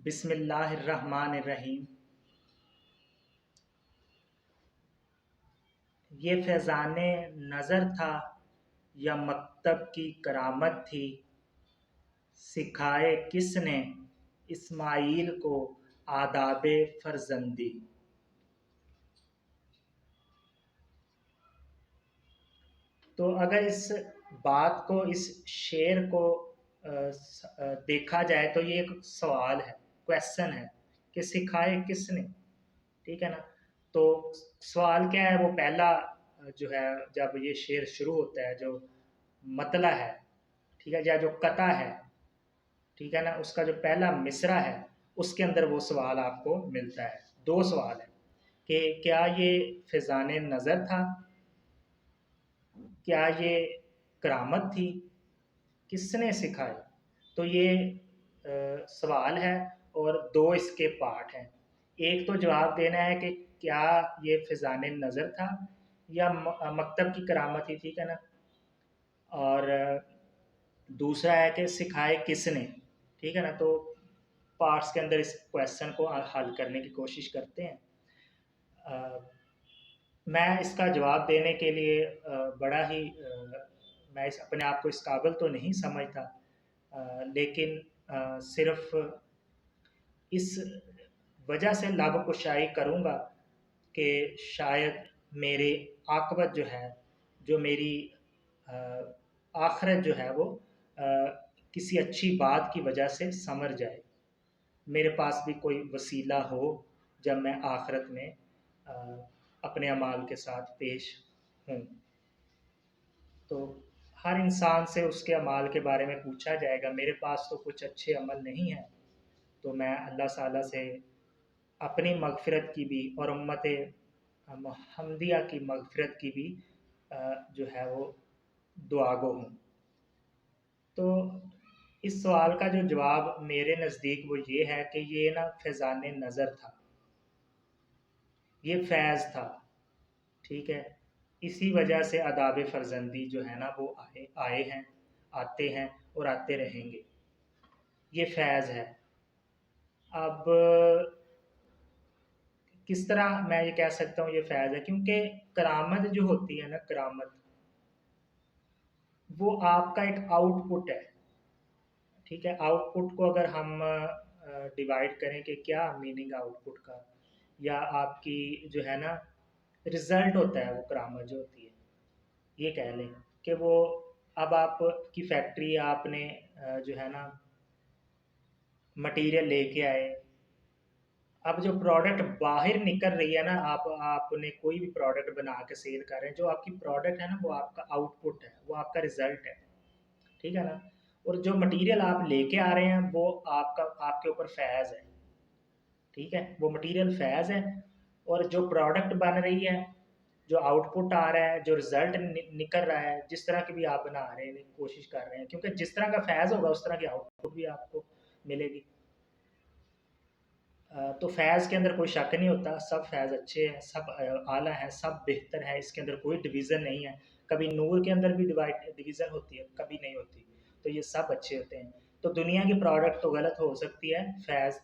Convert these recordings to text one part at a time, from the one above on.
बिस्मिल्लाहिर्रहमानिर्रहीम। ये फैज़ाने नज़र था या मकतब की करामत थी, सिखाए किसने इस्माईल को आदाबे फ़र्ज़ंदी। तो अगर इस बात को, इस शेर को देखा जाए तो ये एक सवाल है, क्वेश्चन है कि सिखाए किसने। ठीक है ना। तो सवाल क्या है, वो पहला जो है, जब ये शेर शुरू होता है, जो मतला है, ठीक है, या जो कता है, ठीक है ना, उसका जो पहला मिसरा है, उसके अंदर वो सवाल आपको मिलता है। दो सवाल है कि क्या ये फिजान नज़र था, क्या ये करामत थी, किसने सिखाई। तो ये सवाल है और दो इसके पार्ट हैं। एक तो जवाब देना है कि क्या ये फिजान नज़र था या मकतब की करामत ही, ठीक है ना। और दूसरा है कि सिखाए किसने, ठीक है ना। तो पार्ट्स के अंदर इस क्वेश्चन को हल करने की कोशिश करते हैं। मैं इसका जवाब देने के लिए बड़ा ही मैं अपने आप को इस काबिल तो नहीं समझता, लेकिन सिर्फ इस वजह से लब कुशाई करूँगा कि शायद मेरे आकबत जो है, जो मेरी आखिरत जो है, वो किसी अच्छी बात की वजह से संवर जाए। मेरे पास भी कोई वसीला हो जब मैं आखिरत में अपने अमाल के साथ पेश हूँ। तो हर इंसान से उसके अमाल के बारे में पूछा जाएगा। मेरे पास तो कुछ अच्छे अमल नहीं हैं, तो मैं अल्लाह ताला से अपनी मगफ़िरत की भी और उम्मत मुहम्मदिया की मगफ़िरत की भी जो है वो दुआगो हूँ। तो इस सवाल का जो जवाब मेरे नज़दीक वो ये है कि ये ना फैज़ान नज़र था, ये फैज़ था, ठीक है। इसी वजह से आदाब फ़र्ज़ंदी जो है ना वो आए हैं, आते हैं और आते रहेंगे। ये फैज़ है। अब किस तरह मैं ये कह सकता हूँ ये फैज़ है, क्योंकि करामत जो होती है ना, करामत वो आपका एक आउटपुट है, ठीक है। आउटपुट को अगर हम डिवाइड करें कि क्या मीनिंग आउटपुट का, या आपकी जो है ना रिज़ल्ट होता है, वो करामत जो होती है, ये कह लें कि वो अब आपकी फैक्ट्री, आपने जो है ना मटेरियल लेके आए, अब जो प्रोडक्ट बाहर निकल रही है ना, आपने कोई भी प्रोडक्ट बना के सेल कर रहे हैं, जो आपकी प्रोडक्ट है ना वो आपका आउटपुट है, वो आपका रिजल्ट है, ठीक है ना। और जो मटेरियल आप लेके आ रहे हैं वो आपका, आपके ऊपर फैज़ है, ठीक है, वो मटेरियल फैज़ है। और जो प्रोडक्ट बन रही है, जो आउटपुट आ रहा है, जो रिजल्ट निकल रहा है, जिस तरह की भी आप बना रहे हैं, कोशिश कर रहे हैं, क्योंकि जिस तरह का फैज़ होगा उस तरह की आउटपुट भी आपको मिलेगी। तो फैज़ के अंदर कोई शक नहीं होता, सब फैज़ अच्छे हैं, सब आला हैं, सब बेहतर है, इसके अंदर कोई डिवीज़न नहीं है। कभी नूर के अंदर भी डिवीज़न होती है, कभी नहीं होती। तो ये सब अच्छे होते हैं। तो दुनिया की प्रोडक्ट तो गलत हो सकती है, फैज़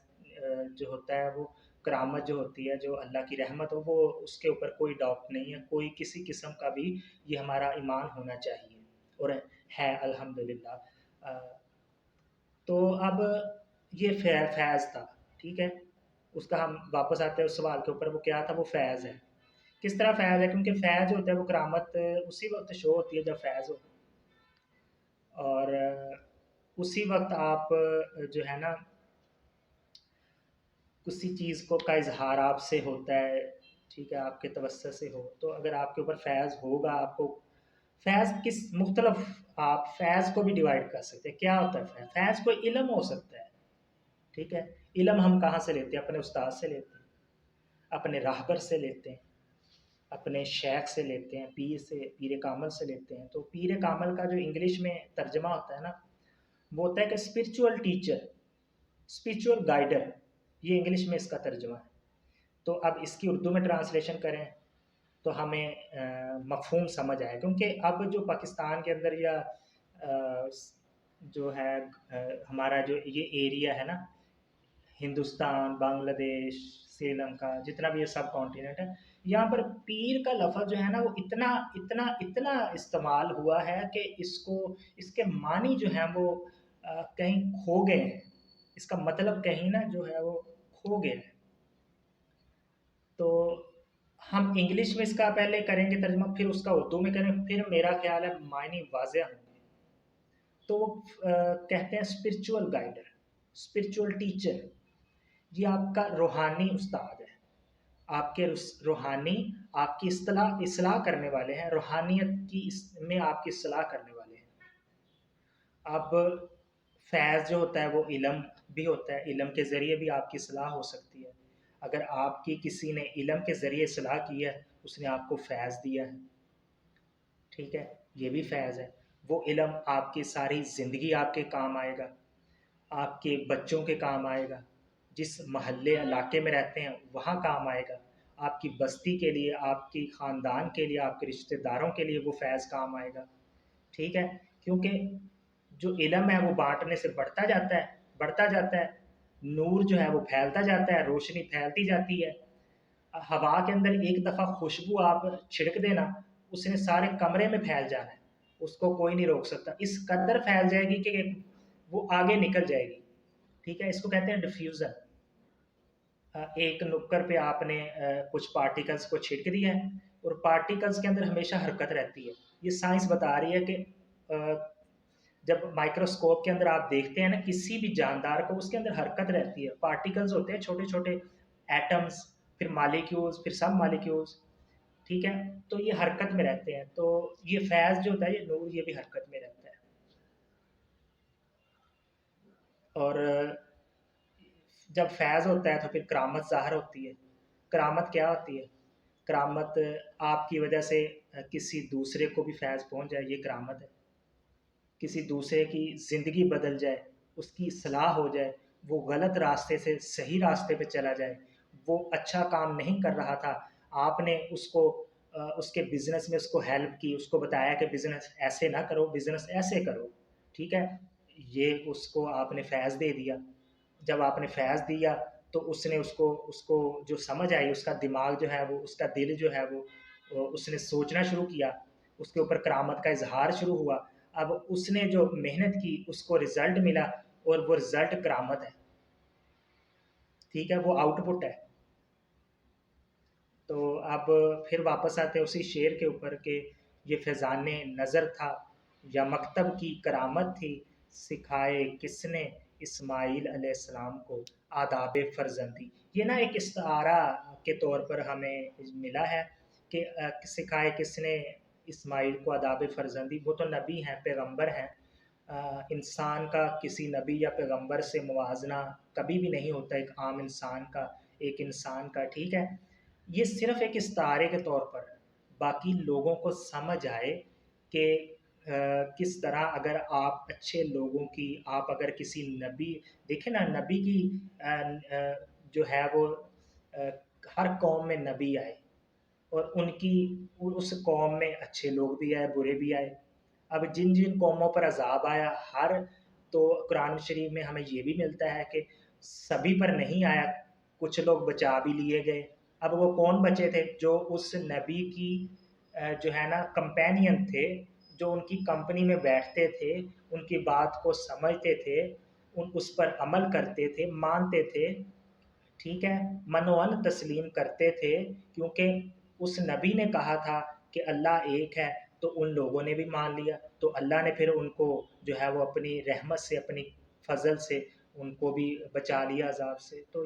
जो होता है वो करामत जो होती है, जो अल्लाह की रहमत हो, वो उसके ऊपर कोई डाउट नहीं है, कोई किसी किस्म का भी। ये हमारा ईमान होना चाहिए और है अल्हम्दुलिल्लाह। तो अब ये फैज़ था, ठीक है। उसका हम वापस आते हैं उस सवाल के ऊपर, वो क्या था, वो फैज़ है। किस तरह फैज़ है, क्योंकि फैज़ जो होता है वो करामत उसी वक्त शो होती है जब फैज़ हो, और उसी वक्त आप जो है ना किसी चीज़ को का इजहार आपसे होता है, ठीक है, आपके तवस्सुत से हो। तो अगर आपके ऊपर फैज़ होगा, आपको फैज़ किस मुख्तलफ, आप फैज़ को भी डिवाइड कर सकते हैं। क्या होता है फैज़? फैज़ कोई इल्म हो सकता है, ठीक है। इल्म हम कहाँ से लेते हैं? अपने उस्ताद से लेते हैं, अपने राहबर से लेते हैं, अपने शेख से लेते हैं, पीर से, पीर कामल से लेते हैं। तो पीर कामल का जो इंग्लिश में तर्जमा होता है ना, वो होता है कि स्पिरिचुअल टीचर, स्पिरिचुअल गाइडर, ये इंग्लिश में इसका तर्जमा है। तो अब इसकी उर्दू में ट्रांसलेशन करें तो हमें मफ़हूम समझ आए, क्योंकि अब जो पाकिस्तान के अंदर या जो है हमारा जो ये एरिया है ना, हिंदुस्तान, बांग्लादेश, श्रीलंका, जितना भी ये सब कॉन्टिनेंट है, यहाँ पर पीर का लफ्ज़ जो है ना वो इतना इतना इतना इस्तेमाल हुआ है कि इसको, इसके मानी जो हैं वो कहीं खो गए हैं। इसका मतलब कहीं ना जो है वो खो गया है। तो हम इंग्लिश में इसका पहले करेंगे तर्जुमा, फिर उसका उर्दू में करेंगे, फिर मेरा ख्याल है मायने वाज़ेह होंगे। तो वो कहते हैं स्पिरिचुअल गाइडर, स्पिरिचुअल टीचर। ये आपका रूहानी उस्ताद है, आपके रूहानी, आपकी इस्लाह करने वाले हैं, रूहानियत की में आपकी इस्लाह करने वाले हैं। अब फैज़ जो होता है वो इल्म भी होता है, इल्म के ज़रिए भी आपकी इस्लाह हो सकती है। अगर आपकी किसी ने इल्म के ज़रिए इस्लाह की है, उसने आपको फैज़ दिया है, ठीक है, ये भी फैज़ है। वो इल्म आपकी सारी ज़िंदगी आपके काम आएगा, आपके बच्चों के काम आएगा, जिस महल्ले इलाके में रहते हैं वहाँ काम आएगा, आपकी बस्ती के लिए, आपकी ख़ानदान के लिए, आपके रिश्तेदारों के लिए वो फैज़ काम आएगा, ठीक है। क्योंकि जो इल्म है वो बाँटने से बढ़ता जाता है, बढ़ता जाता है, नूर जो है वो फैलता जाता है, रोशनी फैलती जाती है। हवा के अंदर एक दफ़ा खुशबू आप छिड़क देना, उसने सारे कमरे में फैल जाना है, उसको कोई नहीं रोक सकता। इस कदर फैल जाएगी कि वो आगे निकल जाएगी, ठीक है। इसको कहते हैं डिफ्यूज़न। एक नुक्कड़ पे आपने कुछ पार्टिकल्स को छिड़क दिया है और पार्टिकल्स के अंदर हमेशा हरकत रहती है। ये साइंस बता रही है कि जब माइक्रोस्कोप के अंदर आप देखते हैं ना किसी भी जानदार को, उसके अंदर हरकत रहती है, पार्टिकल्स होते हैं छोटे छोटे, एटम्स, फिर मालिक्यूल्स, फिर सब मालिक्यूल्स, ठीक है। तो ये हरकत में रहते हैं। तो ये फैज़ जो होता है, ये नूर, ये भी हरकत में रहता है। और जब फैज़ होता है तो फिर करामत ज़ाहिर होती है। करामत क्या होती है? करामत आपकी वजह से किसी दूसरे को भी फैज़ पहुँच जाए, ये करामत है। किसी दूसरे की ज़िंदगी बदल जाए, उसकी इस्लाह हो जाए, वो गलत रास्ते से सही रास्ते पे चला जाए, वो अच्छा काम नहीं कर रहा था, आपने उसको उसके बिज़नेस में उसको हेल्प की, उसको बताया कि बिज़नेस ऐसे ना करो, बिज़नेस ऐसे करो, ठीक है? ये उसको आपने फैज़ दे दिया। जब आपने फैज़ दिया तो उसने उसको उसको जो समझ आई, उसका दिमाग जो है वो, उसका दिल जो है वो उसने सोचना शुरू किया, उसके ऊपर करामत का इज़हार शुरू हुआ। अब उसने जो मेहनत की उसको रिज़ल्ट मिला और वो रिज़ल्ट करामत है, ठीक है? वो आउटपुट है। तो अब फिर वापस आते हैं उसी शेर के ऊपर कि ये फैज़ाने नज़र था या मकतब की करामत थी, सिखाए किसने इस्माइल अलैहिस्सलाम को आदाब फ़र्ज़ंदी। ये ना एक इस्तारा के तौर पर हमें मिला है कि सिखाए किसने इस्माइल को आदाब फ़र्ज़ंदी। वो तो नबी हैं, पैगंबर हैं। इंसान का किसी नबी या पैगंबर से मुवाज़ना कभी भी नहीं होता, एक आम इंसान का, एक इंसान का, ठीक है? ये सिर्फ़ एक इस्तारे के तौर पर, बाकी लोगों को समझ आए कि किस तरह अगर आप अच्छे लोगों की, आप अगर किसी नबी, देखें ना नबी की जो है वो हर कौम में नबी आए और उनकी उस कौम में अच्छे लोग भी आए, बुरे भी आए। अब जिन-जिन कौमों पर अज़ाब आया, हर, तो कुरान शरीफ में हमें ये भी मिलता है कि सभी पर नहीं आया, कुछ लोग बचा भी लिए गए। अब वो कौन बचे थे? जो उस नबी की जो है ना कंपेनियन थे, जो उनकी कंपनी में बैठते थे, उनकी बात को समझते थे, उस पर अमल करते थे, मानते थे, ठीक है? मनोअन तस्लीम करते थे, क्योंकि उस नबी ने कहा था कि अल्लाह एक है, तो उन लोगों ने भी मान लिया। तो अल्लाह ने फिर उनको जो है वो अपनी रहमत से, अपनी फ़ज़ल से उनको भी बचा लिया अज़ाब से। तो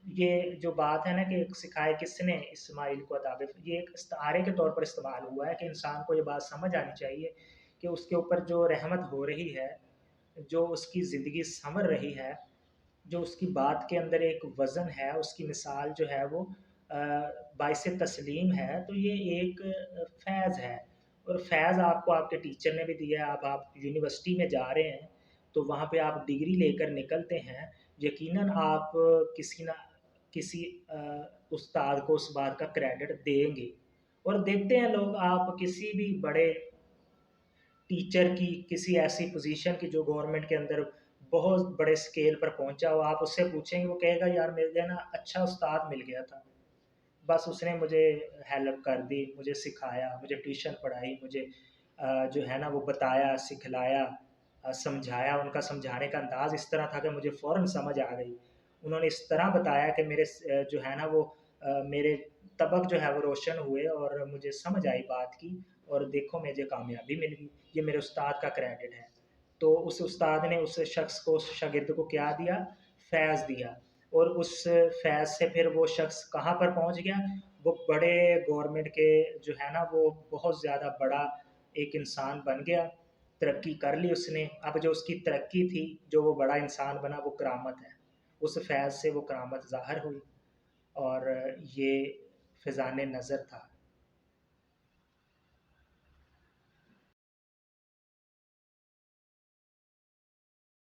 ये जो बात है ना कि सिखाए किसने इस्माइल को अदाब, ये एक इस्तारे के तौर पर इस्तेमाल हुआ है कि इंसान को ये बात समझ आनी चाहिए कि उसके ऊपर जो रहमत हो रही है, जो उसकी ज़िंदगी संवर रही है, जो उसकी बात के अंदर एक वज़न है, उसकी मिसाल जो है वो बाइस तस्लीम है, तो ये एक फ़ैज़ है। और फ़ैज़ आपको आपके टीचर ने भी दिया है। अब आप यूनिवर्सिटी में जा रहे हैं, तो वहाँ पे आप डिग्री लेकर निकलते हैं, यकीनन आप किसी न किसी उस्ताद को उस बात का क्रेडिट देंगे और देते हैं लोग। आप किसी भी बड़े टीचर की, किसी ऐसी पोजीशन की जो गवर्नमेंट के अंदर बहुत बड़े स्केल पर पहुँचा हो, आप उससे पूछेंगे वो कहेगा यार मुझे ना अच्छा उस्ताद मिल गया था। बस उसने मुझे हेल्प कर दी, मुझे सिखाया, मुझे ट्यूशन पढ़ाई, मुझे जो है ना वो बताया, सिखलाया, समझाया। उनका समझाने का अंदाज़ इस तरह था कि मुझे फ़ौरन समझ आ गई। उन्होंने इस तरह बताया कि जो है ना वो मेरे तबक जो है वो रोशन हुए और मुझे समझ आई बात की, और देखो मुझे कामयाबी मिल गई। ये मेरे उस्ताद का क्रेडिट है। तो उस उस्ताद ने उस शख्स को, उस शागिर्द को क्या दिया? फैज़ दिया। और उस फैज़ से फिर वो शख्स कहाँ पर पहुँच गया? वो बड़े गवर्नमेंट के जो है ना वो बहुत ज़्यादा बड़ा एक इंसान बन गया, तरक्की कर ली उसने। अब जो उसकी तरक्की थी, जो वो बड़ा इंसान बना, वो करामत है। उस फैज़ से वो करामत ज़ाहिर हुई, और ये फ़िज़ान नज़र था।